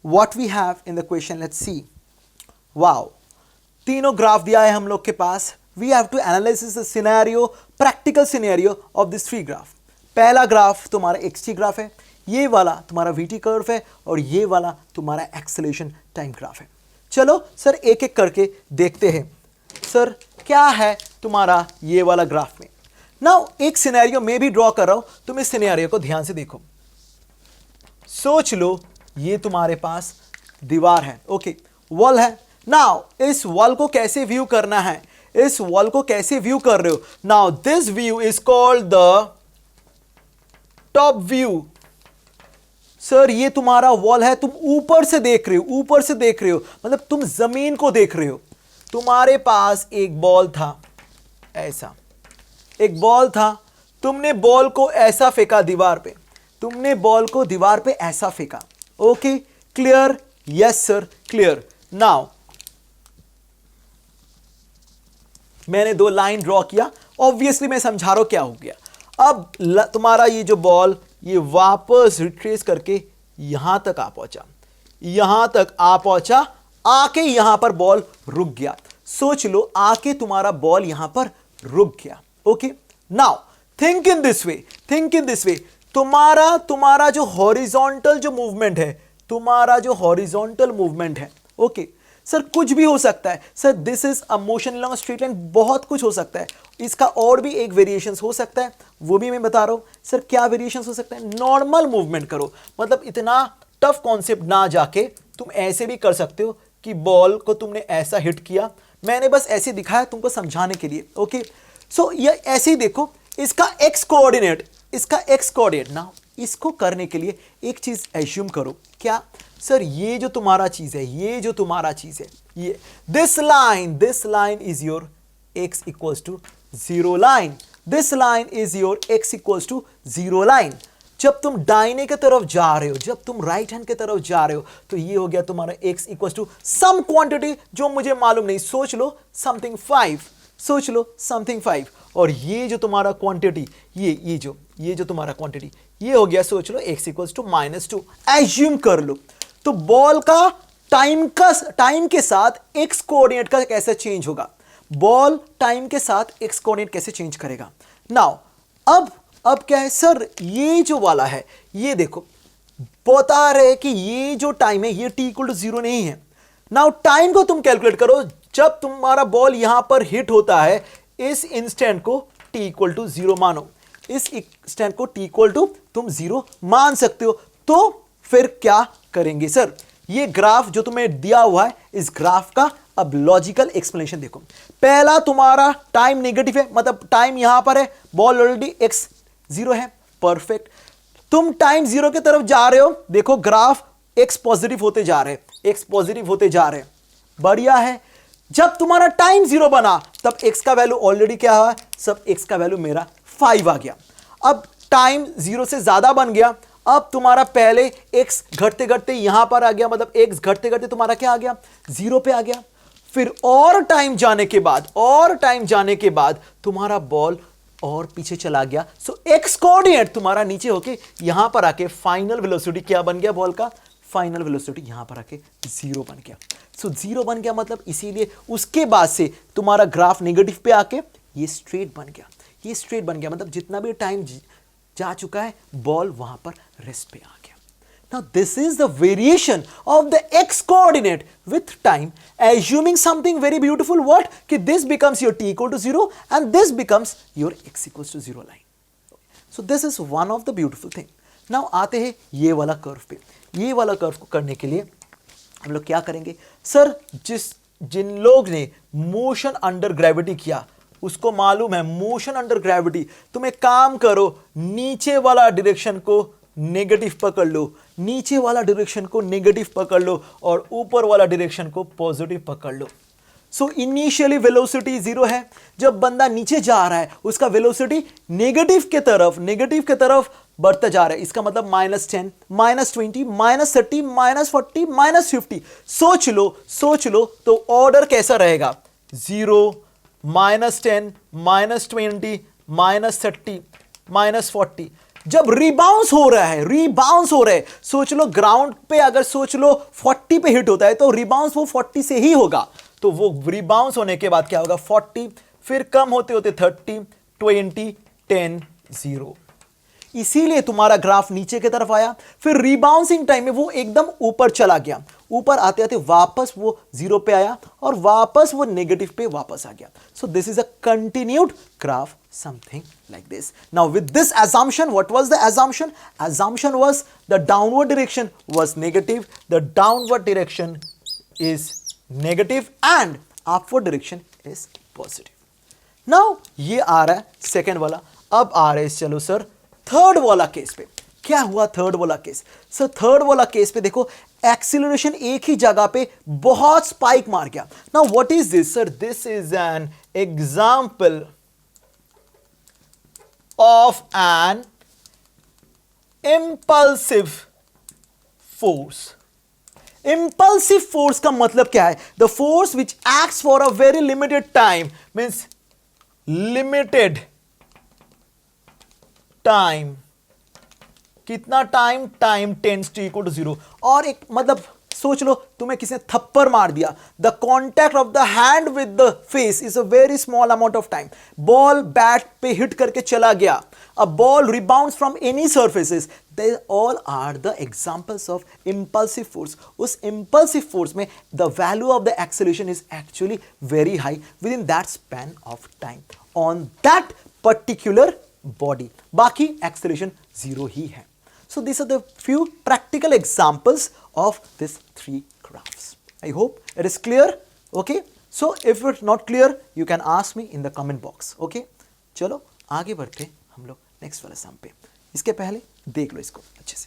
What we have in the question, let's see. Wow, तीनों graph दिया है हम लोग के पास। We have to analyse the scenario, practical scenario of this three graph. पहला ग्राफ तुम्हारा एक्स ग्राफ है, ये वाला तुम्हारा वीटी कर्व है, और ये वाला तुम्हारा एक्सेलरेशन टाइम ग्राफ है। चलो सर एक एक करके देखते हैं। सर क्या है तुम्हारा ये वाला ग्राफ में। नाउ एक सिनेरियो में भी ड्रॉ कर रहा हूं, तुम इस सिनेरियो को ध्यान से देखो। सोच लो ये तुम्हारे पास दीवार है, ओके, वॉल है। नाउ इस वॉल को कैसे व्यू करना है, इस वॉल को कैसे व्यू कर रहे हो। Now this view is called the top view. Sir ये तुम्हारा वॉल है, तुम ऊपर से देख रहे हो, ऊपर से देख रहे हो, मतलब तुम जमीन को देख रहे हो। तुम्हारे पास एक बॉल था, ऐसा एक बॉल था, तुमने बॉल को ऐसा फेंका दीवार पे, तुमने बॉल को दीवार पे ऐसा फेंका। Okay, clear? Yes sir, clear. Now मैंने दो लाइन ड्रॉ किया, ऑब्वियसली मैं समझा रहा हूं क्या हो गया। अब तुम्हारा ये जो बॉल ये वापस रिट्रेस करके यहां तक आ पहुंचा, यहां तक आ पहुंचा, आके यहां पर बॉल रुक गया। सोच लो आके तुम्हारा बॉल यहां पर रुक गया। Okay, now think in this way, think in this way. तुम्हारा जो हॉरिजॉन्टल जो मूवमेंट है, तुम्हारा जो हॉरिजॉन्टल मूवमेंट है, ओके सर कुछ भी हो सकता है। Sir this is a motion along straight line, बहुत कुछ हो सकता है। इसका और भी एक वेरिएशंस हो सकता है, वो भी मैं बता रहा हूं। सर क्या वेरिएशंस हो सकता है? नॉर्मल मूवमेंट करो, मतलब इतना टफ कॉन्सेप्ट ना जाके तुम ऐसे भी कर सकते हो कि बॉल को तुमने ऐसा हिट किया। मैंने बस ऐसे दिखाया तुमको समझाने के लिए। ओके, सो ये ऐसे ही देखो, इसका एक्स कोऑर्डिनेट, इसका एक्स कोऑर्डिनेट। ना इसको करने के लिए एक चीज एज्यूम करो, क्या सर ये जो तुम्हारा चीज है, ये जो तुम्हारा चीज है, ये this line is your x equals to 0 line, this line is your x equals to 0 line. जब तुम दाहिने की तरफ जा रहे हो, जब तुम राइट हैंड की तरफ जा रहे हो, तो ये हो गया तुम्हारा x equals to some quantity जो मुझे मालूम नहीं, सोच लो समथिंग 5, सोच लो समथिंग 5। और ये जो तुम्हारा क्वांटिटी, ये जो तुम्हारा क्वांटिटी, ये हो गया सोच लो x इक्वल्स टू -2। एज्यूम कर लो। तो बॉल का टाइम के साथ x कोऑर्डिनेट का कैसे चेंज होगा, बॉल टाइम के साथ x कोऑर्डिनेट कैसे चेंज करेगा। नाउ अब क्या है सर, ये जो वाला है, ये देखो बता रहे कि ये जो टाइम है ये t इक्वल टू 0 नहीं है। नाउ टाइम को तुम कैलकुलेट करो, जब तुम्हारा बॉल यहां पर हिट होता है, इस इंस्टेंट को t इक्वल टू 0 मानो, इस इंस्टेंट को t इक्वल टू तुम 0 मान सकते हो। तो फिर क्या करेंगे सर, ये ग्राफ जो तुम्हें दिया हुआ है, इस ग्राफ का अब लॉजिकल एक्सप्लेनेशन देखो। पहला तुम्हारा टाइम नेगेटिव है, मतलब टाइम यहां पर है, बॉल ऑलरेडी x 0 है, परफेक्ट। तुम टाइम 0 की तरफ जा रहे हो, देखो ग्राफ x पॉजिटिव होते जा रहे हैं, x पॉजिटिव होते जा रहे हैं, बढ़िया है। जब तुम्हारा टाइम 0 बना तब x का वैल्यू ऑलरेडी क्या हुआ, सब x का वैल्यू मेरा 5 आ गया। अब टाइम 0 से ज्यादा बन गया, अब तुम्हारा पहले x घटते घटते यहां पर आ गया, मतलब x घटते घटते तुम्हारा क्या आ गया, 0 पे आ गया। फिर और टाइम जाने के बाद तुम्हारा बॉल और पीछे चला गया। सो x कोऑर्डिनेट तुम्हारा नीचे होके यहां पर आके फाइनल वेलोसिटी क्या बन गया, बॉल का फाइनल वेलोसिटी यहां पर आके 0 बन गया। सो 0 बन गया, मतलब इसीलिए उसके बाद से तुम्हारा ग्राफ नेगेटिव पे आके ये स्ट्रेट बन गया, ये स्ट्रेट बन गया, मतलब जितना भी टाइम जा चुका है बॉल वहां पर रेस्ट पे आ गया। Now this is the variation of the x coordinate with time, assuming something very beautiful, what कि this becomes your t equal to 0 and this becomes your x equals to 0 line. So this is one of the beautiful thing. Now आते हैं ये वाला curve पे। ये वाला curve को करने के लिए हम लोग क्या करेंगे सर, जिन लोग ने मोशन अंडर ग्रेविटी किया उसको मालूम है मोशन अंडर ग्रेविटी। तुम एक काम करो, नीचे वाला डायरेक्शन को नेगेटिव पकड़ लो, नीचे वाला डायरेक्शन को नेगेटिव पकड़ लो और ऊपर वाला डायरेक्शन को पॉजिटिव पकड़ लो। सो इनिशियली वेलोसिटी 0 है, जब बंदा नीचे जा रहा है उसका वेलोसिटी नेगेटिव के तरफ बढ़ता जा रहा है। इसका मतलब -10, -20, -30, -40, -50। सोच लो तो ऑर्डर कैसा रहेगा, 0, -10, -20, -30, -40। जब रिबाउंस हो रहा है, सोच लो ग्राउंड पे, अगर सोच लो 40 पे हिट होता है तो रिबाउंस वो 40 से ही होगा। तो वो रिबाउंस होने के बाद क्या होगा, 40, फिर कम होते होते 30, 20, 10, 0। इसीलिए तुम्हारा ग्राफ नीचे की तरफ आया, फिर रिबाउंसिंग टाइम में वो एकदम ऊपर चला गया, ऊपर आते आते वापस वो 0 पे आया और वापस वो नेगेटिव पे वापस आ गया। So this is a continued graph, something like this. Now with this assumption, what was the assumption? Assumption was the downward direction was negative, the downward direction is negative and upward direction is positive. Now ये आ रहा है second वाला। अब आ रहे हैं चलो sir third वाला case पे। क्या हुआ थर्ड वाला केस? सर थर्ड वाला केस पे देखो एक्सीलरेशन एक ही जगह पे बहुत स्पाइक मार गया। Now what is this sir? This is an example of an impulsive force. Impulsive force का मतलब क्या है? The force which acts for a very limited time, means limited time. कितना time? Time tends to equal to 0। और एक मतलब सोच लो तुम्हें किसी ने थप्पड़ मार दिया, the contact of the hand with the face is a very small amount of time. Ball bat पे हिट करके चला गया, a ball rebounds from any surfaces, they all are the examples of impulsive force. उस impulsive force में the value of the acceleration is actually very high within that span of time on that particular body. बाकी acceleration 0 ही है। So these are the few practical examples of these 3 graphs. I hope it is clear. Okay. So if it's not clear, you can ask me in the comment box. Okay. चलो आगे बढ़ते हम लोग next वाले सम पे। इसके पहले देख लो इसको अच्छे से।